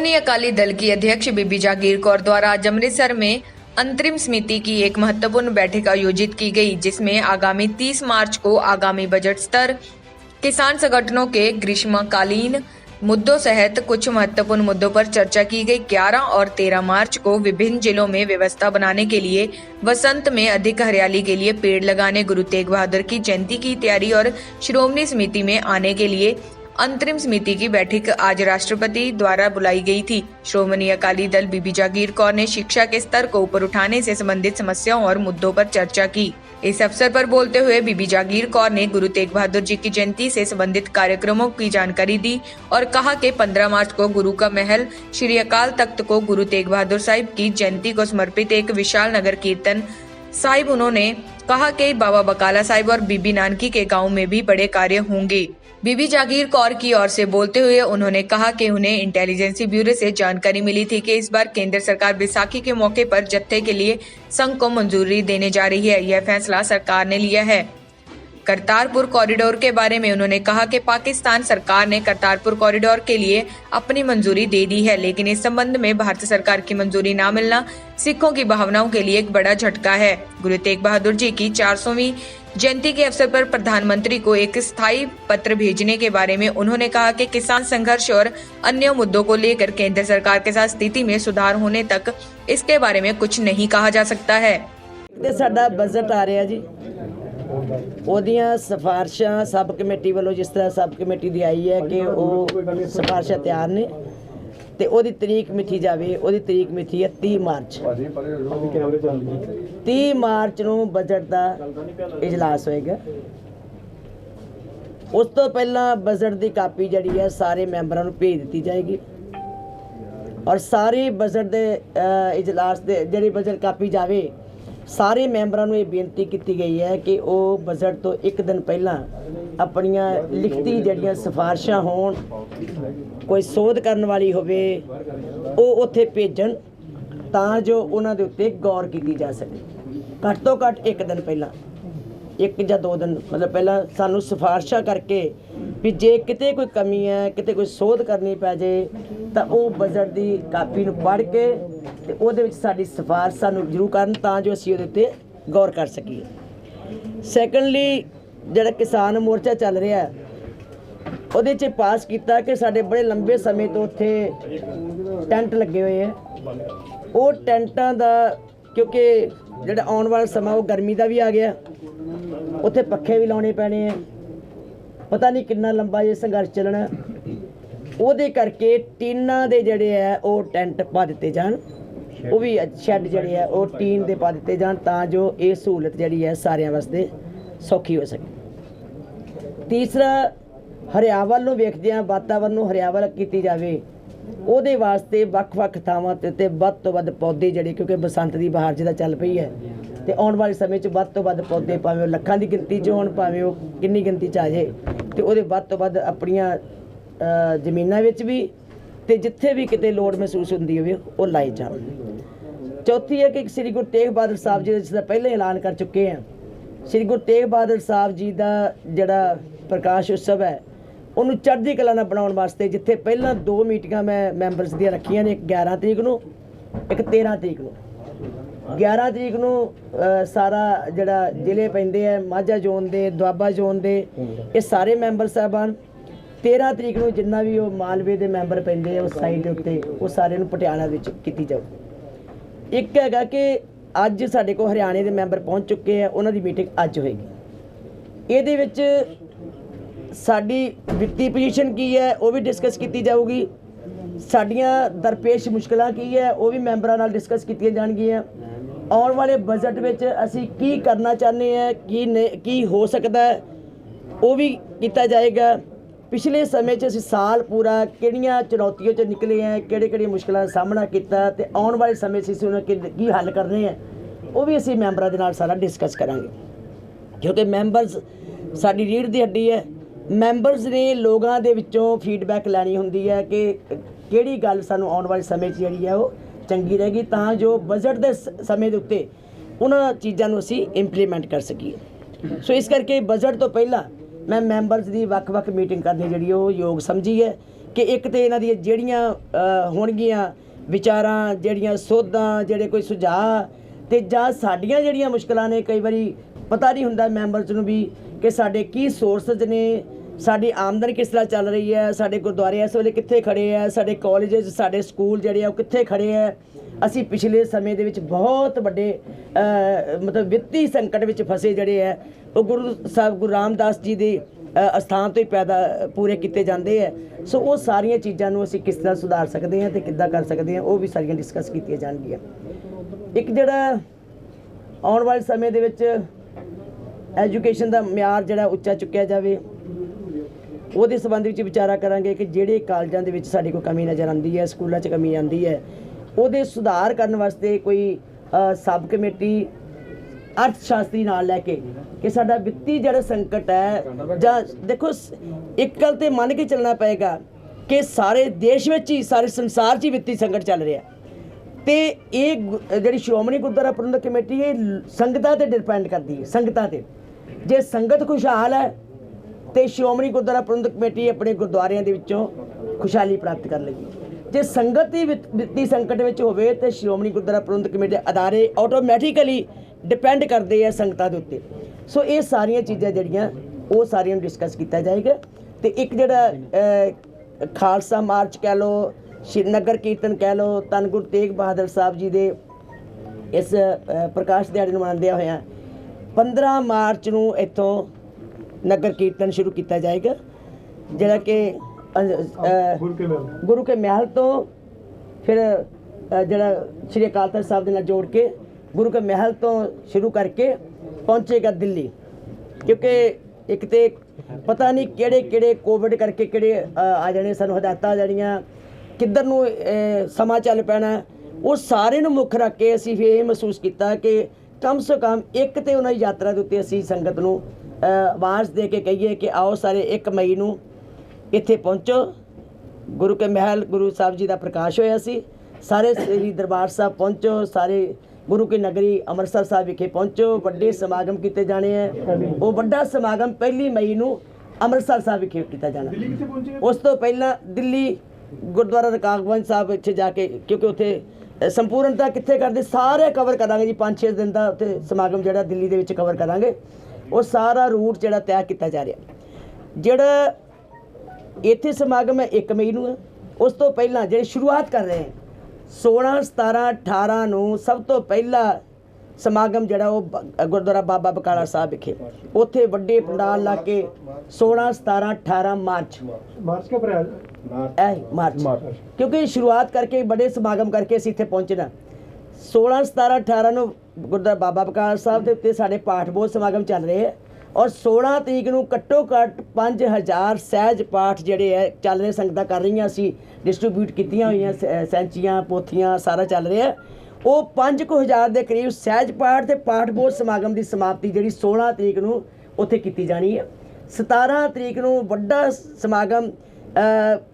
श्रोमणी अकाली दल की अध्यक्ष बीबी जागीर कौर द्वारा आज अमृतसर में अंतरिम समिति की एक महत्वपूर्ण बैठक आयोजित की गई, जिसमें आगामी 30 मार्च को आगामी बजट स्तर, किसान संगठनों के ग्रीष्मकालीन मुद्दों सहित कुछ महत्वपूर्ण मुद्दों पर चर्चा की गई। 11 और 13 मार्च को विभिन्न जिलों में व्यवस्था बनाने के लिए, वसंत में अधिक हरियाली के लिए पेड़ लगाने, गुरु तेग बहादुर की जयंती की तैयारी और श्रोमणी समिति में आने के लिए अंतरिम समिति की बैठक आज राष्ट्रपति द्वारा बुलाई गई थी। श्रोमणी अकाली दल बीबी जागीर कौर ने शिक्षा के स्तर को ऊपर उठाने से संबंधित समस्याओं और मुद्दों पर चर्चा की। इस अवसर पर बोलते हुए बीबी जागीर कौर ने गुरु तेग बहादुर जी की जयंती से संबंधित कार्यक्रमों की जानकारी दी और कहा कि 15 मार्च को गुरु का महल श्री अकाल तख्त को गुरु तेग बहादुर साहिब की जयंती को समर्पित एक विशाल नगर कीर्तन साहिब। उन्होंने कहा कि बाबा बकाला साहिब और बीबी नानकी के गाँव में भी बड़े कार्य होंगे। बीबी जागीर कौर की ओर से बोलते हुए उन्होंने कहा कि उन्हें इंटेलिजेंस ब्यूरो से जानकारी मिली थी कि इस बार केंद्र सरकार बैसाखी के मौके पर जत्थे के लिए संघ को मंजूरी देने जा रही है। यह फैसला सरकार ने लिया है। करतारपुर कॉरिडोर के बारे में उन्होंने कहा कि पाकिस्तान सरकार ने करतारपुर कॉरिडोर के लिए अपनी मंजूरी दे दी है, लेकिन इस संबंध में भारत सरकार की मंजूरी न मिलना सिखों की भावनाओं के लिए एक बड़ा झटका है। गुरु तेग बहादुर जी की 400वीं जयंती के अवसर पर प्रधानमंत्री को एक स्थायी पत्र भेजने के बारे में उन्होंने कहा कि किसान संघर्ष और अन्य मुद्दों को लेकर केंद्र सरकार के साथ स्थिति में सुधार होने तक इसके बारे में कुछ नहीं कहा जा सकता है। साडा बजट आ रहा जी, ओदियां सिफारिशां सब कमेटी वालों जिस तरह सब कमेटी दी आई है कि वो सिफारिशां तैयार ने ते ओदी तरीक मिथी जावे। ओदी तरीक मिथी है 30 मार्च। 30 मार्च नूं बजट दा इजलास होएगा। उस तो पहला बजट दी कापी जिहड़ी है सारे मैंबरां नूं भेज दित्ती जाएगी और सारे बजट दे इजलास दे जिहड़ी बजट कापी जावे सारे मैंबरां नूं ये बेनती की गई है कि वो बजट तो एक दिन पहला अपनियां लिखती जिहड़ियां सिफारिशां होण, कोई सोध करन वाली होवे वो उत्थे भेजण तां जो उन्हां दे उत्ते गौर की जा सके। घੱਟ तो घੱਟ एक दिन पहला, 1 ਜਾਂ 2 दिन मतलब पहला सानू सिफारिशां करके भी जे किते कोई कमी है, किते कोई सोध करनी पै जाए तो वो बजट की कापी नूं पढ़ के ते उहदे विच साडी सिफारिश सानू जरूर करन तां जो असीं उहदे उत्ते गौर कर सकीए। सैकंडली जिहड़ा किसान मोर्चा चल रहा है ਉਹਦੇ 'ਚ पास किया कि साढ़े बड़े लंबे समय तो उत्थे टेंट लगे हुए हैं। वो टेंटां दा क्योंकि जिहड़ा आउण वाला समा वो गर्मी का भी आ गया, उत्थे पक्खे भी लाने पैने हैं, पता नहीं कितना लंबा ये संघर्ष चलना। ਉਹਦੇ करके टीना दे जिहड़े है वो टेंट पा दिते जान, वो भी शैड जिहड़े है वो टीन दे पा दिते जान तां जो ये सहूलत जिहड़ी है सारिਆਂ वास्ते सौखी हो सके। तीसरा हरियावल नूं वेखदिआं वातावरण नूं हरियावल कीती जावे, ਉਹਦੇ वास्ते ਵੱਖ-ਵੱਖ ਥਾਵਾਂ ਤੇ ਵੱਧ ਤੋਂ ਵੱਧ पौधे ਜਿਹੜੇ क्योंकि बसंत ਦੀ बहार जिदा चल पई है ਤੇ आने वाले समय 'ਚ ਵੱਧ ਤੋਂ ਵੱਧ पौधे भावें ਲੱਖਾਂ ਦੀ ਗਿਣਤੀ 'ਚ ਹੋਣ ਭਾਵੇਂ ਉਹ ਕਿੰਨੀ ਗਿਣਤੀ 'ਚ ਆ ਜਾਏ ਤੇ ਉਹਦੇ ਵੱਧ ਤੋਂ ਵੱਧ ਆਪਣੀਆਂ ਜ਼ਮੀਨਾਂ ਵਿੱਚ ਵੀ ਤੇ ਜਿੱਥੇ ਵੀ ਕਿਤੇ ਲੋੜ ਮਹਿਸੂਸ ਹੁੰਦੀ ਹੋਵੇ ਉਹ ਲਾਏ ਜਾਣ। चौथी है कि श्री गुरु तेग बहादुर साहब जी जिसका पहले ऐलान कर चुके हैं, श्री गुरु तेग बहादुर साहब जी का जिहड़ा प्रकाश उत्सव है उन्होंने चढ़दी कला नाल बनाउण वास्ते जिथे पहला 2 मीटिंगां मैं मैंबरस दी रखियां ने, एक 11 तरीक नूं एक 13 तरीक नूं। 11 तरीक नूं सारा जिहड़ा जिले पैंदे है माझा जोन दे, दुआबा जोन दे, ये सारे मैंबर साहबान। 13 तरीक नूं जिन्ना भी वो मालवे दे मैंबर पैंदे उस साइड दे उत्ते वो सारे नूं पटियाला विच कीती जाऊ। एक हैगा कि अज साडे कोल हरियाणे दे मैंबर पहुँच चुके हैं, उन्हां दी मीटिंग अज होएगी। इहदे विच साडी वित्ती पोजीशन की है वो भी डिस्कस की जाऊगी, साडियां दरपेश मुश्किलां की है वो भी मैंबरां नाल डिस्कस कीतियां जाणगियां। आउण वाले बजट विच असीं की करना चाहते हैं की हो सकता है वो भी किया जाएगा। पिछले समय च असीं साल पूरा किहड़ियां चुनौतियों च निकले हैं, किहड़े मुश्किलों का सामना किया ते आने वाले समय से उन्हें की हल करने हैं वो भी असीं मैंबरां दे नाल सारा डिस्कस करांगे क्योंकि मैंबरस साडी रीढ़ दी हड्डी है। मैंबरस ने लोगों के विचों फीडबैक लैनी हुंदी है कि किहड़ी गल सानूं आने वाले समय जिहड़ी है वो चंगी रहेगी तां जो बजट के समय के उत्ते उन्हां चीज़ां नूं असीं इंप्लीमेंट कर सकीए। सो इस करके बजट तो पहला मैं मैंबरस की वक्-वक् मीटिंग करनी जिहड़ी योग समझी है ਕਿ ਇੱਕ ਤੇ ਇਹਨਾਂ ਦੀਆਂ ਜਿਹੜੀਆਂ ਹੋਣਗੀਆਂ ਵਿਚਾਰਾਂ, ਜਿਹੜੀਆਂ ਸੋਧਾਂ, ਜਿਹੜੇ ਕੋਈ ਸੁਝਾਅ ਤੇ ਜਾਂ ਸਾਡੀਆਂ ਜਿਹੜੀਆਂ ਮੁਸ਼ਕਲਾਂ ਨੇ, ਕਈ ਵਾਰੀ ਪਤਾ ਨਹੀਂ ਹੁੰਦਾ ਮੈਂਬਰਸ ਨੂੰ ਵੀ ਕਿ ਸਾਡੇ ਕੀ ਸੋਰਸਸ ਨੇ, ਸਾਡੀ ਆਮਦਨ ਕਿਸ ਤਰ੍ਹਾਂ ਚੱਲ ਰਹੀ ਹੈ, ਸਾਡੇ ਗੁਰਦੁਆਰੇ ਇਸ ਵੇਲੇ ਕਿੱਥੇ ਖੜੇ ਹੈ, ਸਾਡੇ ਕਾਲਜਸ, ਸਾਡੇ ਸਕੂਲ ਜਿਹੜੇ ਆ ਉਹ ਕਿੱਥੇ ਖੜੇ ਹੈ। ਅਸੀਂ ਪਿਛਲੇ ਸਮੇਂ ਦੇ ਵਿੱਚ ਬਹੁਤ ਵੱਡੇ ਮਤਲਬ ਵਿੱਤੀ ਸੰਕਟ ਵਿੱਚ ਫਸੇ ਜਿਹੜੇ ਹੈ ਉਹ ਗੁਰੂ ਸਾਹਿਬ ਗੁਰੂ ਰਾਮਦਾਸ ਜੀ ਦੇ ਅਸਥਾਨ ਤੋਂ ਹੀ ਪੂਰੇ ਕੀਤੇ ਜਾਂਦੇ ਹੈ। ਸੋ ਉਹ ਸਾਰੀਆਂ ਚੀਜ਼ਾਂ ਨੂੰ ਅਸੀਂ ਕਿਸ ਤਰ੍ਹਾਂ ਸੁਧਾਰ ਸਕਦੇ ਹਾਂ ਤੇ ਕਿੱਦਾਂ ਕਰ ਸਕਦੇ ਹਾਂ, ਉਹ ਵੀ ਸਾਰੀਆਂ ਡਿਸਕਸ ਕੀਤੀਆਂ ਜਾਣਗੀਆਂ। ਇੱਕ ਜਿਹੜਾ ਆਉਣ ਵਾਲੇ ਸਮੇਂ ਦੇ ਵਿੱਚ ਐਜੂਕੇਸ਼ਨ ਦਾ ਮਿਆਰ ਜਿਹੜਾ ਉੱਚਾ ਚੁੱਕਿਆ ਜਾਵੇ, ਉਹਦੇ ਸੰਬੰਧ ਵਿੱਚ ਵਿਚਾਰਾ ਕਰਾਂਗੇ ਕਿ ਜਿਹੜੇ ਕਾਲਜਾਂ ਦੇ ਵਿੱਚ ਸਾਡੀ ਕੋਈ ਕਮੀ ਨਜ਼ਰ ਆਉਂਦੀ ਹੈ, ਸਕੂਲਾਂ 'ਚ ਕਮੀ ਆਉਂਦੀ ਹੈ, ਉਹਦੇ ਸੁਧਾਰ ਕਰਨ ਵਾਸਤੇ ਕੋਈ ਸਬ ਕਮੇਟੀ ਅਰਥ ਸ਼ਾਸਤਰੀ ਨਾਲ ਲੈ ਕੇ ਕਿ ਸਾਡਾ ਵਿੱਤੀ ਜਿਹੜਾ ਸੰਕਟ ਹੈ, ਜਾਂ ਦੇਖੋ ਇੱਕ ਗੱਲ ਤੇ ਮੰਨ ਕੇ ਚੱਲਣਾ ਪਏਗਾ ਕਿ ਸਾਰੇ ਦੇਸ਼ ਵਿੱਚ ਹੀ, ਸਾਰੇ ਸੰਸਾਰ 'ਚ ਹੀ ਵਿੱਤੀ ਸੰਕਟ ਚੱਲ ਰਿਹਾ ਤੇ ਇਹ ਜਿਹੜੀ ਸ਼੍ਰੋਮਣੀ ਗੁਰਦੁਆਰਾ ਪ੍ਰਬੰਧਕ ਕਮੇਟੀ ਇਹ ਸੰਗਤਾਂ ਤੇ ਡਿਪੈਂਡ ਕਰਦੀ ਹੈ। ਸੰਗਤਾਂ ਤੇ ਜੇ ਸੰਗਤ ਖੁਸ਼ਹਾਲ ਹੈ ਤੇ ਸ਼੍ਰੋਮਣੀ ਗੁਰਦੁਆਰਾ ਪ੍ਰਬੰਧਕ ਕਮੇਟੀ ਆਪਣੇ ਗੁਰਦੁਆਰਿਆਂ ਦੇ ਵਿੱਚੋਂ ਖੁਸ਼ਹਾਲੀ ਪ੍ਰਾਪਤ ਕਰ ਲੇਗੀ। ਜੇ ਸੰਗਤ ਹੀ ਵਿੱਤੀ ਸੰਕਟ ਵਿੱਚ ਹੋਵੇ ਤੇ ਸ਼੍ਰੋਮਣੀ ਗੁਰਦੁਆਰਾ ਪ੍ਰਬੰਧਕ ਕਮੇਟੀ ਅਦਾਰੇ ਆਟੋਮੈਟਿਕਲੀ ਡਿਪੈਂਡ ਕਰਦੇ ਆ ਸੰਗਤਾਂ ਦੇ ਉੱਤੇ। ਸੋ ਇਹ ਸਾਰੀਆਂ ਚੀਜ਼ਾਂ ਜਿਹੜੀਆਂ ਉਹ ਸਾਰੀਆਂ ਨੂੰ ਡਿਸਕਸ ਕੀਤਾ ਜਾਏਗਾ। ਤੇ ਇੱਕ ਜਿਹੜਾ ਖਾਲਸਾ ਮਾਰਚ ਕਹਿ ਲਓ, ਨਗਰ ਕੀਰਤਨ ਕਹਿ ਲਓ, ਧੰਨ ਗੁਰੂ ਤੇਗ ਬਹਾਦਰ ਸਾਹਿਬ ਜੀ ਦੇ ਇਸ ਪ੍ਰਕਾਸ਼ ਦਿਹਾੜੇ ਨੂੰ ਮਨਾਉਂਦਿਆਂ ਹੋਇਆਂ 15 ਮਾਰਚ ਨੂੰ ਇੱਥੋਂ ਨਗਰ ਕੀਰਤਨ ਸ਼ੁਰੂ ਕੀਤਾ ਜਾਏਗਾ, ਜਿਹੜਾ ਕਿ ਗੁਰੂ ਕੇ ਮਹਿਲ ਤੋਂ ਫਿਰ ਜਿਹੜਾ ਸ਼੍ਰੀ ਅਕਾਲ ਤਖ਼ਤ ਸਾਹਿਬ ਦੇ ਨਾਲ ਜੋੜ ਕੇ ਗੁਰੂ ਕੇ ਮਹਿਲ ਤੋਂ ਸ਼ੁਰੂ ਕਰਕੇ ਪਹੁੰਚੇਗਾ ਦਿੱਲੀ। ਕਿਉਂਕਿ ਇੱਕ ਤੇ ਪਤਾ ਨਹੀਂ ਕਿਹੜੇ ਕੋਵਿਡ ਕਰਕੇ ਕਿਹੜੇ ਆ ਜਾਣੇ, ਸਾਨੂੰ ਹਦਾਇਤਾਂ ਜਿਹੜੀਆਂ ਕਿੱਧਰ ਨੂੰ ਸਮਾਂ ਚੱਲ ਪੈਣਾ, ਉਹ ਸਾਰੇ ਨੂੰ ਮੁੱਖ ਰੱਖ ਕੇ ਅਸੀਂ ਫਿਰ ਇਹ ਮਹਿਸੂਸ ਕੀਤਾ ਕਿ ਕਮ ਸੇ ਕਮ ਇੱਕ ਤੇ ਉਹਨਾਂ ਦੀ ਯਾਤਰਾ ਦੇ ਉੱਤੇ ਅਸੀਂ ਸੰਗਤ ਨੂੰ ਆਵਾਜ਼ ਦੇ ਕੇ ਕਹੀਏ ਕਿ ਆਓ ਸਾਰੇ 1 ਮਈ ਨੂੰ ਇੱਥੇ ਪਹੁੰਚੋ। ਗੁਰੂ ਕੇ ਮਹਿਲ ਗੁਰੂ ਸਾਹਿਬ ਜੀ ਦਾ ਪ੍ਰਕਾਸ਼ ਹੋਇਆ ਸੀ, ਸਾਰੇ ਸ੍ਰੀ ਦਰਬਾਰ ਸਾਹਿਬ ਪਹੁੰਚੋ, ਸਾਰੇ ਗੁਰੂ ਕੀ ਨਗਰੀ ਅੰਮ੍ਰਿਤਸਰ ਸਾਹਿਬ ਵਿਖੇ ਪਹੁੰਚੋ। ਵੱਡੇ ਸਮਾਗਮ ਕੀਤੇ ਜਾਣੇ ਹੈ, ਉਹ ਵੱਡਾ ਸਮਾਗਮ 1 ਮਈ ਨੂੰ ਅੰਮ੍ਰਿਤਸਰ ਸਾਹਿਬ ਵਿਖੇ ਕੀਤਾ ਜਾਣਾ। ਉਸ ਤੋਂ ਪਹਿਲਾਂ ਦਿੱਲੀ ਗੁਰਦੁਆਰਾ ਰਕਾਬਗੰਜ ਸਾਹਿਬ ਇੱਥੇ ਜਾ ਕੇ, ਕਿਉਂਕਿ ਉੱਥੇ ਸੰਪੂਰਨਤਾ ਕਿੱਥੇ ਕਰਦੇ, ਸਾਰੇ ਕਵਰ ਕਰਾਂਗੇ ਜੀ। 5-6 ਦਿਨ ਦਾ ਉੱਥੇ ਸਮਾਗਮ ਜਿਹੜਾ ਦਿੱਲੀ ਦੇ ਵਿੱਚ ਕਵਰ ਕਰਾਂਗੇ। ਉਹ ਸਾਰਾ ਰੂਟ ਜਿਹੜਾ ਤੈਅ ਕੀਤਾ ਜਾ ਰਿਹਾ। ਜਿਹੜਾ ਇੱਥੇ ਸਮਾਗਮ ਹੈ 1 ਮਈ ਨੂੰ ਹੈ। ਉਸ ਤੋਂ ਪਹਿਲਾਂ ਜਿਹੜੇ ਸ਼ੁਰੂਆਤ ਕਰ ਰਹੇ 16, 17, 18 ਨੂੰ ਸਭ ਤੋਂ ਪਹਿਲਾ ਸਮਾਗਮ ਜਿਹੜਾ ਉਹ ਗੁਰਦੁਆਰਾ ਬਾਬਾ ਬਕਾਲਾ ਸਾਹਿਬ ਵਿਖੇ, ਉੱਥੇ ਵੱਡੇ ਪੰਡਾਲ ਲਾ ਕੇ 16, 17, 18 ਮਾਰਚ ਕੇ ਅਪ੍ਰੈਲ ਮਾਰਚ ਕਿਉਂਕਿ ਸ਼ੁਰੂਆਤ ਕਰਕੇ ਬੜੇ ਸਮਾਗਮ ਕਰਕੇ ਅਸੀਂ ਇੱਥੇ ਪਹੁੰਚਣਾ। 16, 17, 18 ਨੂੰ ਗੁਰਦੁਆਰਾ ਬਾਬਾ ਬਕਾਲਾ ਸਾਹਿਬ ਦੇ ਉੱਤੇ ਸਾਡੇ ਪਾਠ ਬੋਧ ਸਮਾਗਮ ਚੱਲ ਰਹੇ ਹੈ ਔਰ 16 ਤਰੀਕ ਨੂੰ ਘੱਟੋ ਘੱਟ 5000 ਸਹਿਜ ਪਾਠ ਜਿਹੜੇ ਹੈ ਚੱਲ ਰਹੇ, ਸੰਗਤਾਂ ਕਰ ਰਹੀਆਂ, ਅਸੀਂ ਡਿਸਟਰੀਬਿਊਟ ਕੀਤੀਆਂ ਹੋਈਆਂ ਸੈਂਚੀਆਂ ਪੋਥੀਆਂ ਸਾਰਾ ਚੱਲ ਰਿਹਾ। ਉਹ 5000 ਦੇ ਕਰੀਬ ਸਹਿਜ ਪਾਠ ਤੇ ਪਾਠ ਬੋਧ ਸਮਾਗਮ ਦੀ ਸਮਾਪਤੀ ਜਿਹੜੀ 16 ਤਰੀਕ ਨੂੰ ਉੱਥੇ ਕੀਤੀ ਜਾਣੀ ਹੈ। 17 ਤਰੀਕ ਨੂੰ ਵੱਡਾ ਸਮਾਗਮ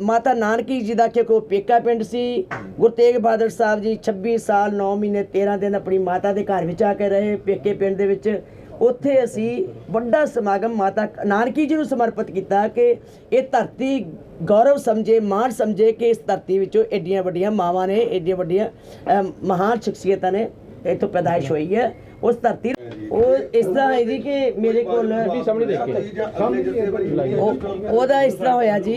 ਮਾਤਾ ਨਾਨਕੀ ਜੀ ਦਾ, ਕਿਉਂਕਿ ਉਹ ਪੇਕਾ ਪਿੰਡ ਸੀ। ਗੁਰੂ ਤੇਗ ਬਹਾਦਰ ਸਾਹਿਬ ਜੀ 26 ਸਾਲ 9 ਮਹੀਨੇ 13 ਦਿਨ ਆਪਣੀ ਮਾਤਾ ਦੇ ਘਰ ਵਿੱਚ ਆ ਕੇ ਰਹੇ, ਪੇਕੇ ਪਿੰਡ ਦੇ ਵਿੱਚ। ਉੱਥੇ ਅਸੀਂ ਵੱਡਾ ਸਮਾਗਮ ਮਾਤਾ ਨਾਨਕੀ ਜੀ ਨੂੰ ਸਮਰਪਿਤ ਕੀਤਾ ਕਿ ਇਹ ਧਰਤੀ ਗੌਰਵ ਸਮਝੇ, ਮਾਣ ਸਮਝੇ ਕਿ ਇਸ ਧਰਤੀ ਵਿੱਚੋਂ ਐਡੀਆਂ ਵੱਡੀਆਂ ਮਾਵਾਂ ਨੇ, ਐਡੀਆਂ ਵੱਡੀਆਂ ਮਹਾਨ ਸ਼ਖਸੀਅਤਾਂ ਨੇ ਇੱਥੋਂ ਪੈਦਾਇਸ਼ ਹੋਈ ਹੈ। ਉਸ ਧਰਤੀ ਉਹ ਇਸ ਤਰ੍ਹਾਂ ਹੈ ਜੀ ਕਿ ਮੇਰੇ ਕੋਲ ਉਹਦਾ ਇਸ ਤਰ੍ਹਾਂ ਹੋਇਆ ਜੀ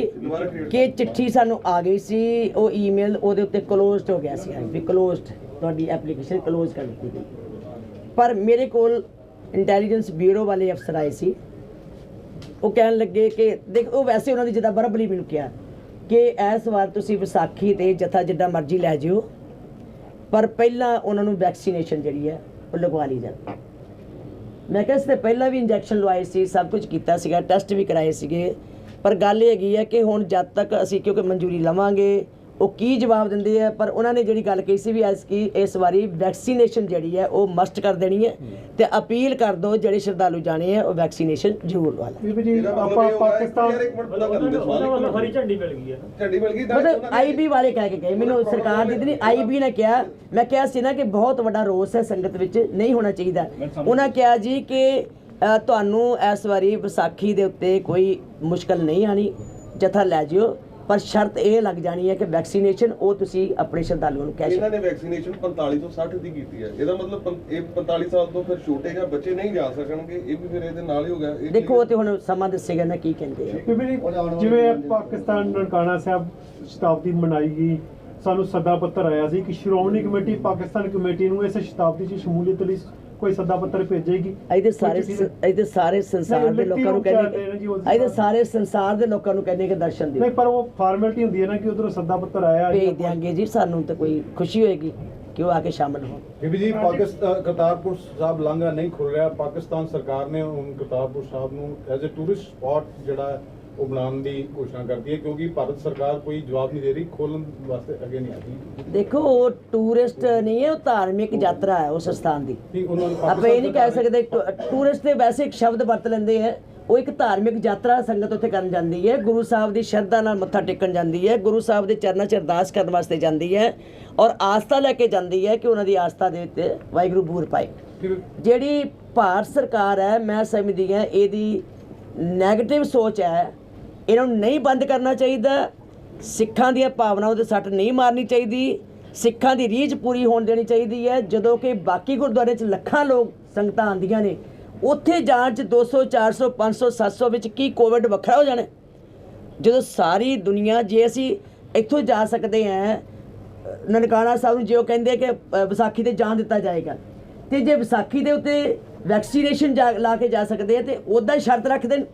ਕਿ ਚਿੱਠੀ ਸਾਨੂੰ ਆ ਗਈ ਸੀ, ਉਹ ਈਮੇਲ ਉਹਦੇ ਉੱਤੇ ਕਲੋਜ਼ਡ ਹੋ ਗਿਆ ਸੀ ਵੀ ਕਲੋਜ਼ਡ, ਤੁਹਾਡੀ ਐਪਲੀਕੇਸ਼ਨ ਕਲੋਜ਼ ਕਰ ਦਿੱਤੀ ਗਈ। ਪਰ ਮੇਰੇ ਕੋਲ ਇੰਟੈਲੀਜੈਂਸ ਬਿਊਰੋ ਵਾਲੇ ਅਫਸਰ ਆਏ ਸੀ, ਉਹ ਕਹਿਣ ਲੱਗੇ ਕਿ ਦੇਖ, ਉਹ ਵੈਸੇ ਉਹਨਾਂ ਦੀ ਜਿੱਦਾਂ ਬਰਬਲੀ ਮੈਨੂੰ ਕਿਹਾ ਕਿ ਇਸ ਵਾਰ ਤੁਸੀਂ ਵਿਸਾਖੀ ਤੇ ਜਥਾ ਜਿੱਦਾਂ ਮਰਜ਼ੀ ਲੈ ਜਿਓ, ਪਰ ਪਹਿਲਾਂ ਉਹਨਾਂ ਨੂੰ ਵੈਕਸੀਨੇਸ਼ਨ ਜਿਹੜੀ ਹੈ ਉਹ ਲਗਵਾ ਲਈ ਜਾਵੇ। ਮੈਂ ਕਿਹਾ ਇਸ ਤੋਂ ਪਹਿਲਾਂ ਵੀ ਇੰਜੈਕਸ਼ਨ ਲਵਾਏ ਸੀ, ਸਭ ਕੁਝ ਕੀਤਾ ਸੀਗਾ, ਟੈਸਟ ਵੀ ਕਰਾਏ ਸੀਗੇ, ਪਰ ਗੱਲ ਇਹ ਹੈਗੀ ਹੈ ਕਿ ਹੁਣ ਜਦ ਤੱਕ ਅਸੀਂ ਕਿਉਂਕਿ ਮਨਜ਼ੂਰੀ ਲਵਾਂਗੇ ਉਹ ਕੀ ਜਵਾਬ ਦਿੰਦੇ ਆ। ਪਰ ਉਹਨਾਂ ਨੇ ਜਿਹੜੀ ਗੱਲ ਕਹੀ ਸੀ ਵੀ ਇਸ ਵਾਰੀ ਵੈਕਸੀਨੇਸ਼ਨ ਜਿਹੜੀ ਹੈ ਉਹ ਮਸਟ ਕਰ ਦੇਣੀ ਹੈ ਤੇ ਅਪੀਲ ਕਰ ਦੋ ਜਿਹੜੇ ਸ਼ਰਧਾਲੂ ਜਾਣੇ ਆ ਉਹ ਵੈਕਸੀਨੇਸ਼ਨ ਜ਼ਰੂਰ ਲਵਾ ਲੈਣ। ਮਤਲਬ ਆਈਬੀ ਵਾਲੇ ਕਹਿ ਕੇ ਗਏ, ਮੈਨੂੰ ਸਰਕਾਰ ਦੀ ਨਹੀਂ, ਆਈਬੀ ਨੇ ਕਿਹਾ। ਮੈਂ ਕਿਹਾ ਸੀ ਨਾ ਕਿ ਬਹੁਤ ਵੱਡਾ ਰੋਸ ਹੈ ਸੰਗਤ ਵਿੱਚ, ਨਹੀਂ ਹੋਣਾ ਚਾਹੀਦਾ। ਉਹਨਾਂ ਕਿਹਾ ਜੀ ਕਿ ਤੁਹਾਨੂੰ ਇਸ ਵਾਰੀ ਵਿਸਾਖੀ ਦੇ ਉੱਤੇ ਕੋਈ ਮੁਸ਼ਕਲ ਨਹੀਂ ਆਣੀ, ਜਥਾ ਲੈ ਜਿਓ, ਪਰ ਸ਼ਰਤ ਇਹ ਲੱਗ ਜਾਣੀ ਹੈ ਕਿ ਵੈਕਸੀਨੇਸ਼ਨ ਉਹ ਤੁਸੀਂ ਆਪਣੇ ਸ਼ਰਧਾਲੂਆਂ ਨੂੰ ਕਹਿ ਇਹਨਾਂ ਨੇ ਵੈਕਸੀਨੇਸ਼ਨ 45 ਤੋਂ 60 ਦੀ ਕੀਤੀ ਹੈ, ਇਹਦਾ ਮਤਲਬ ਇਹ 45 ਸਾਲ ਤੋਂ ਫਿਰ ਛੋਟੇ ਜਾਂ ਬੱਚੇ ਨਹੀਂ ਜਾ ਸਕਣਗੇ, ਇਹ ਵੀ ਫਿਰ ਇਹਦੇ ਨਾਲ ਹੀ ਹੋ ਗਿਆ। ਦੇਖੋ ਉਹ ਤੇ ਹੁਣ ਸਮਾਂ ਦੱਸੇਗਾ ਨਾ ਕੀ ਕਹਿੰਦੇ ਆ। ਜਿਵੇਂ ਪਾਕਿਸਤਾਨ ਨਨਕਾਣਾ ਸਾਹਿਬ ਸ਼ਤਾਬਦੀ ਮਨਾਈ ਗਈ, ਸਾਨੂੰ ਸੱਦਾ ਪੱਤਰ ਆਇਆ ਸੀ ਕਿ ਸ਼੍ਰੋਮਣੀ ਕਮੇਟੀ ਪਾਕਿਸਤਾਨ ਕਮੇਟੀ ਨੂੰ ਇਸ ਸ਼ਤਾਬਦੀ 'ਚ ਸ਼ਮੂਲੀਅਤ ਲਈ ਕੋਈ ਸੱਦਾ ਪੱਤਰ ਭੇਜੇਗੀ। ਇਹਦੇ ਸਾਰੇ ਸੰਸਾਰ ਦੇ ਲੋਕਾਂ ਨੂੰ ਕਹਿੰਦੇ, ਇਹਦੇ ਸਾਰੇ ਸੰਸਾਰ ਦੇ ਲੋਕਾਂ ਨੂੰ ਕਹਿੰਦੇ ਕਿ ਦਰਸ਼ਨ ਦਿਓ। ਨਹੀਂ, ਪਰ ਉਹ ਫਾਰਮੈਲਿਟੀ ਹੁੰਦੀ ਹੈ ਨਾ ਕਿ ਉਧਰੋਂ ਸੱਦਾ ਪੱਤਰ ਆਇਆ, ਭੇਜ ਦਿਆਂਗੇ ਜੀ। ਸਾਨੂੰ ਤਾਂ ਕੋਈ ਖੁਸ਼ੀ ਹੋਏਗੀ ਕਿ ਉਹ ਆ ਕੇ ਸ਼ਾਮਲ ਹੋਣ। ਬੀਬੀ ਜੀ, ਪਾਕਿਸਤਾਨ ਕਰਤਾਰਪੁਰ ਸਾਹਿਬ ਲਾਂਘਾ ਨਹੀਂ ਖੁੱਲ ਰਿਹਾ, ਪਾਕਿਸਤਾਨ ਸਰਕਾਰ ਨੇ ਹੁਣ ਕਰਤਾਰਪੁਰ ਸਾਹਿਬ ਨੂੰ ਐਜ਼ ਅ ਟੂਰਿਸਟ ਸਪੌਟ ਜਿਹੜਾ ਉਹ ਬਣਾਉਣ ਦੀ ਘੋਸ਼ਣਾ ਕਰਦੀ ਹੈ, ਕਿਉਂਕਿ ਭਾਰਤ ਸਰਕਾਰ ਕੋਈ ਜਵਾਬ ਨਹੀਂ ਦੇ ਰਹੀ, ਖੋਲ੍ਹਣ ਵਾਸਤੇ ਅੱਗੇ ਨਹੀਂ ਆਦੀ। ਦੇਖੋ ਉਹ ਟੂਰਿਸਟ ਨਹੀਂ ਹੈ, ਉਹ ਧਾਰਮਿਕ ਯਾਤਰਾ ਹੈ ਉਸ ਸਥਾਨ ਦੀ। ਉਹਨਾਂ ਨੂੰ ਆਪਾਂ ਇਹ ਨਹੀਂ ਕਹਿ ਸਕਦੇ ਟੂਰਿਸਟ ਤੇ ਵੈਸੇ ਇੱਕ ਸ਼ਬਦ ਵਰਤ ਲੈਂਦੇ ਹੈ, ਉਹ ਇੱਕ ਧਾਰਮਿਕ ਯਾਤਰਾ ਸੰਗਤ ਉੱਥੇ ਕਰਨ ਜਾਂਦੀ ਹੈ, ਗੁਰੂ ਸਾਹਿਬ ਦੀ ਸ਼ਰਧਾ ਨਾਲ ਮੱਥਾ ਟੇਕਣ ਜਾਂਦੀ ਹੈ, ਗੁਰੂ ਸਾਹਿਬ ਦੇ ਚਰਨਾਂ 'ਚ ਅਰਦਾਸ ਕਰਨ ਵਾਸਤੇ ਜਾਂਦੀ ਹੈ ਔਰ ਆਸਥਾ ਲੈ ਕੇ ਜਾਂਦੀ ਹੈ ਕਿ ਉਹਨਾਂ ਦੀ ਆਸਥਾ ਦੇ ਉੱਤੇ ਵਾਹਿਗੁਰੂ ਬੂਰ ਪਾਏ। ਜਿਹੜੀ ਭਾਰਤ ਸਰਕਾਰ ਹੈ, ਮੈਂ ਸਮਝਦੀ ਹਾਂ ਇਹਦੀ ਨੈਗੇਟਿਵ ਸੋਚ ਹੈ, ਇਹਨਾਂ ਨੂੰ ਨਹੀਂ ਬੰਦ ਕਰਨਾ ਚਾਹੀਦਾ। ਸਿੱਖਾਂ ਦੀਆਂ ਭਾਵਨਾਵਾਂ ਤੇ ਸੱਟ ਨਹੀਂ ਮਾਰਨੀ ਚਾਹੀਦੀ, ਸਿੱਖਾਂ ਦੀ ਰੀਝ ਪੂਰੀ ਹੋਣ ਦੇਣੀ ਚਾਹੀਦੀ ਹੈ। ਜਦੋਂ ਕਿ ਬਾਕੀ ਗੁਰਦੁਆਰੇ 'ਚ ਲੱਖਾਂ ਲੋਕ ਸੰਗਤਾਂ ਆਉਂਦੀਆਂ ਨੇ, ਉੱਥੇ ਜਾਣ 'ਚ 200 400 500 700 ਵਿੱਚ ਕੀ ਕੋਵਿਡ ਵੱਖਰਾ ਹੋ ਜਾਣਾ? ਜਦੋਂ ਸਾਰੀ ਦੁਨੀਆ, ਜੇ ਅਸੀਂ ਇੱਥੋਂ ਜਾ ਸਕਦੇ ਹਾਂ ਨਨਕਾਣਾ ਸਾਹਿਬ ਨੂੰ, ਜੇ ਉਹ ਕਹਿੰਦੇ ਕਿ ਵਿਸਾਖੀ ਤੇ ਜਾਣ ਦਿੱਤਾ ਜਾਏਗਾ, ਤੇ ਜੇ ਵਿਸਾਖੀ ਦੇ ਉੱਤੇ ਵੈਕਸੀਨੇਸ਼ਨ ਲਾ ਕੇ ਜਾ ਸਕਦੇ ਆ, ਤੇ ਉੱਦਾਂ ਸ਼ਰਤ ਰੱਖ ਦੇਣ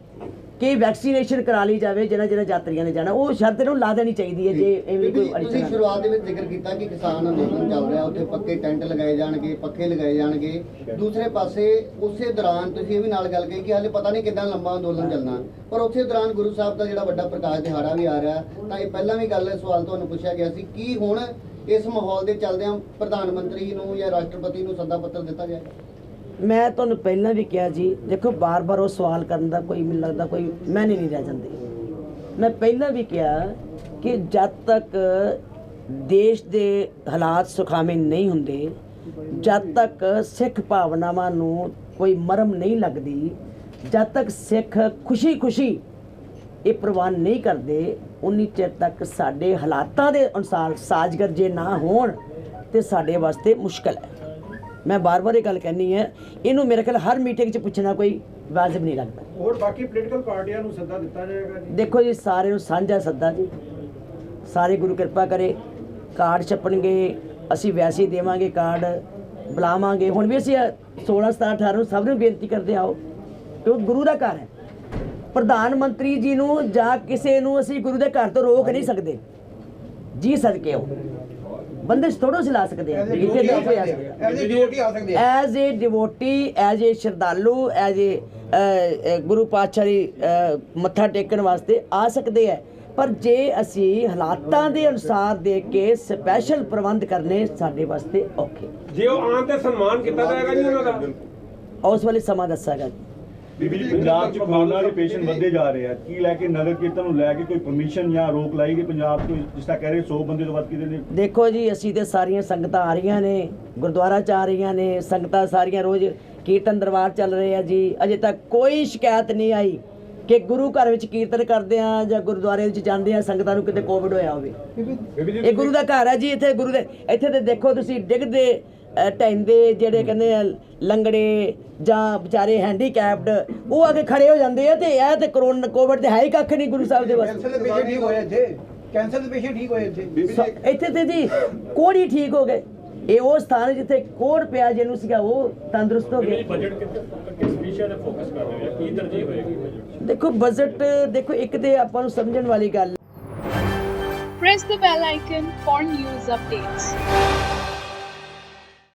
ਕਿ ਵੈਕਸੀਨੇਸ਼ਨ ਕਰਾ ਲਈ ਜਾਵੇ ਜਿਹਨਾਂ ਯਾਤਰੀਆਂ ਨੇ ਜਾਣਾ, ਉਹ ਸ਼ਰਤ ਨੂੰ ਲਾ ਦੇਣੀ ਚਾਹੀਦੀ ਹੈ। ਜੇ ਐਵੇਂ ਕੋਈ ਤੁਸੀਂ ਸ਼ੁਰੂਆਤ ਦੇ ਵਿੱਚ ਜ਼ਿਕਰ ਕੀਤਾ ਕਿ ਕਿਸਾਨ ਅੰਦੋਲਨ ਚੱਲ ਰਿਹਾ, ਉੱਥੇ ਪੱਕੇ ਟੈਂਟ ਲਗਾਏ ਜਾਣਗੇ, ਪੱਖੇ ਲਗਾਏ ਜਾਣਗੇ। ਦੂਸਰੇ ਪਾਸੇ ਉਸੇ ਦੌਰਾਨ ਤੁਸੀਂ ਇਹ ਵੀ ਨਾਲ ਗੱਲ ਕਹੀ ਕਿ ਹਾਲੇ ਪਤਾ ਨਹੀਂ ਕਿੰਨਾ ਲੰਬਾ ਅੰਦੋਲਨ ਚੱਲਣਾ, ਪਰ ਉਸੇ ਦੌਰਾਨ ਗੁਰੂ ਸਾਹਿਬ ਦਾ ਜਿਹੜਾ ਵੱਡਾ ਪ੍ਰਕਾਸ਼ ਦਿਹਾੜਾ ਵੀ ਆ ਰਿਹਾ। ਤਾਂ ਇਹ ਪਹਿਲਾਂ ਵੀ ਗੱਲ ਸਵਾਲ ਤੁਹਾਨੂੰ ਪੁੱਛਿਆ ਗਿਆ ਸੀ ਕਿ ਹੁਣ ਇਸ ਮਾਹੌਲ ਦੇ ਚੱਲਦਿਆਂ ਪ੍ਰਧਾਨ ਮੰਤਰੀ ਨੂੰ ਜਾਂ ਰਾਸ਼ਟਰਪਤੀ ਨੂੰ ਸੱਦਾ ਪੱਤਰ ਦਿੱਤਾ ਜਾਏਗਾ? ਮੈਂ ਤੁਹਾਨੂੰ ਪਹਿਲਾਂ ਵੀ ਕਿਹਾ ਜੀ, ਦੇਖੋ ਬਾਰ-ਬਾਰ ਉਹ ਸਵਾਲ ਕਰਨ ਦਾ ਕੋਈ ਮੈਨੂੰ ਲੱਗਦਾ ਕੋਈ ਮਾਇਨੇ ਨਹੀਂ ਰਹਿ ਜਾਂਦੇ। ਮੈਂ ਪਹਿਲਾਂ ਵੀ ਕਿਹਾ ਕਿ ਜਦ ਤੱਕ ਦੇਸ਼ ਦੇ ਹਾਲਾਤ ਸੁਖਾਵੇਂ ਨਹੀਂ ਹੁੰਦੇ, ਜਦ ਤੱਕ ਸਿੱਖ ਭਾਵਨਾਵਾਂ ਨੂੰ ਕੋਈ ਮਰਮ ਨਹੀਂ ਲੱਗਦੀ, ਜਦ ਤੱਕ ਸਿੱਖ ਖੁਸ਼ੀ-ਖੁਸ਼ੀ ਇਹ ਪ੍ਰਵਾਨ ਨਹੀਂ ਕਰਦੇ, ਉਨੀ ਚਿਰ ਤੱਕ ਸਾਡੇ ਹਾਲਾਤਾਂ ਦੇ ਅਨੁਸਾਰ ਸਾਜ਼ਗਰ ਜੇ ਨਾ ਹੋਣ ਤੇ ਸਾਡੇ ਵਾਸਤੇ ਮੁਸ਼ਕਲ ਹੈ। ਮੈਂ ਬਾਰ-ਬਾਰ ਇਹ ਗੱਲ ਕਹਿੰਦੀ ਹੈ, ਇਹਨੂੰ ਮੇਰੇ ਖਿਆਲ ਹਰ ਮੀਟਿੰਗ 'ਚ ਪੁੱਛਣਾ ਕੋਈ ਵਾਜਬ ਨਹੀਂ ਲੱਗਦਾ। ਹੋਰ ਬਾਕੀ ਪੋਲੀਟੀਕਲ ਪਾਰਟੀਆਂ ਨੂੰ ਸੱਦਾ ਦਿੱਤਾ ਜਾਏਗਾ ਜੀ? ਦੇਖੋ ਜੀ, ਸਾਰਿਆਂ ਨੂੰ ਸਾਂਝਾ ਸੱਦਾ ਜੀ, ਸਾਰੇ ਗੁਰੂ ਕਿਰਪਾ ਕਰੇ, ਕਾਰਡ ਛਪਣਗੇ, ਅਸੀਂ ਵੈਸੇ ਹੀ ਦੇਵਾਂਗੇ ਕਾਰਡ, ਬੁਲਾਵਾਂਗੇ। ਹੁਣ ਵੀ ਅਸੀਂ 16 17 18 ਨੂੰ ਸਭ ਨੂੰ ਬੇਨਤੀ ਕਰਦੇ ਆਓ, ਕਿਉਂਕਿ ਗੁਰੂ ਦਾ ਘਰ ਹੈ। ਪ੍ਰਧਾਨ ਮੰਤਰੀ ਜੀ ਨੂੰ ਜਾਂ ਕਿਸੇ ਨੂੰ ਅਸੀਂ ਗੁਰੂ ਦੇ ਘਰ ਤੋਂ ਰੋਕ ਨਹੀਂ ਸਕਦੇ ਜੀ, ਸਦਕੇ ਆਓ। ਬੰਦੇ ਥੋੜੋ ਲਾ ਸਕਦੇ ਆ, ਇੱਥੇ ਨਹੀਂ ਕੋਈ ਆ ਸਕਦਾ। As a devotee, as a ਸ਼ਰਧਾਲੂ, ਐਜ਼ ਏ ਗੁਰੂ ਪਾਤਸ਼ਾਹ ਦੀ ਮੱਥਾ ਟੇਕਣ ਵਾਸਤੇ ਆ ਸਕਦੇ ਆ, ਪਰ ਜੇ ਅਸੀਂ ਹਾਲਾਤਾਂ ਦੇ ਅਨੁਸਾਰ ਦੇਖ ਕੇ ਸਪੈਸ਼ਲ ਪ੍ਰਬੰਧ ਕਰਨੇ ਸਾਡੇ ਵਾਸਤੇ ਔਖੇ। ਜੇ ਉਹ ਆਉਣ ਤੇ ਸਨਮਾਨ ਕੀਤਾ ਜਾਏਗਾ ਜੀ ਉਹਨਾਂ ਦਾ, ਉਸ ਵੇਲੇ ਸਮਾਂ ਦੱਸਾਗਾ। ਬੀਬੀ ਜੀ, ਪੰਜਾਬ 'ਚ ਕੋਰੋਨਾ ਦੇ ਪੇਸ਼ੈਂਟ ਵੱਧਦੇ ਜਾ ਰਹੇ ਆ, ਕੀ ਲੈ ਕੇ ਨਗਰ ਕੀਰਤਨ ਨੂੰ ਲੈ ਕੇ ਕੋਈ ਪਰਮਿਸ਼ਨ ਜਾਂ ਰੋਕ ਲਾਈ ਗਈ ਪੰਜਾਬ ਤੋਂ, ਜਿਸ ਤਰ੍ਹਾਂ ਕਹਿ ਰਹੇ 100 ਬੰਦੇ ਤੋਂ ਵੱਧ ਕਿਤੇ ਨੇ? ਦੇਖੋ ਜੀ, ਅਸੀਂ ਤੇ ਸਾਰੀਆਂ ਸੰਗਤਾਂ ਆ ਰਹੀਆਂ ਨੇ, ਗੁਰਦੁਆਰਾ 'ਚ ਆ ਰਹੀਆਂ ਨੇ ਸੰਗਤਾਂ, ਸਾਰੀਆਂ ਰੋਜ਼ ਕੀਰਤਨ ਦਰਬਾਰ ਚੱਲ ਰਹੇ ਆ ਜੀ। ਅਜੇ ਤੱਕ ਕੋਈ ਸ਼ਿਕਾਇਤ ਨਹੀਂ ਆਈ ਕਿ ਗੁਰੂ ਘਰ ਵਿੱਚ ਕੀਰਤਨ ਕਰਦੇ ਆ ਜਾਂ ਗੁਰਦੁਆਰੇ ਵਿੱਚ ਜਾਂਦੇ ਆ ਸੰਗਤਾਂ ਨੂੰ ਕਿਤੇ ਕੋਵਿਡ ਹੋਇਆ ਹੋਵੇ। ਇਹ ਗੁਰੂ ਦਾ ਘਰ ਹੈ ਜੀ, ਇੱਥੇ ਗੁਰੂ ਦੇ ਇੱਥੇ ਤੇ ਦੇਖੋ ਤੁਸੀਂ ਡਿੱਗਦੇ ਢਹਿੰਦੇ ਜਿਹੜੇ ਕਹਿੰਦੇ ਆ ਲੰਗੜੇ ਜਾਂ ਵਿਚਾਰੇ ਹੈਂਡੀਕੈਪਡ, ਉਹ ਆ ਕੇ ਖੜੇ ਹੋ ਜਾਂਦੇ ਆ, ਤੇ ਇਹ ਤੇ ਕਰੋਨਾ ਕੋਵਿਡ ਤੇ ਹੈ ਹੀ ਕੱਖ ਨਹੀਂ ਗੁਰੂ ਸਾਹਿਬ ਦੇ ਵਾਸਤੇ। ਕੈਂਸਰ ਦੇ ਪੇਸ਼ੈਂਟ ਠੀਕ ਹੋਏ ਇੱਥੇ ਇੱਥੇ ਤੇ ਜੀ ਕੋੜ ਹੀ ਠੀਕ ਹੋ ਗਏ। ਇਹ ਉਹ ਸਥਾਨ ਜਿੱਥੇ ਕੋੜ ਪਿਆ, ਜਿਹਨੂੰ ਸੀਗਾ ਉਹ ਤੰਦਰੁਸਤ ਹੋ ਗਏ। ਬਜਟ ਕਿਸ ਵਿਸ਼ੇ ਤੇ ਫੋਕਸ ਕਰ ਰਹੇ ਹੋ, ਕੀ ਤਰਜੀਹ ਹੋਏਗੀ? ਦੇਖੋ ਬਜਟ, ਦੇਖੋ ਇੱਕ ਤੇ ਆਪਾਂ ਨੂੰ ਸਮਝਣ ਵਾਲੀ ਗੱਲ, Press the bell icon for news updates.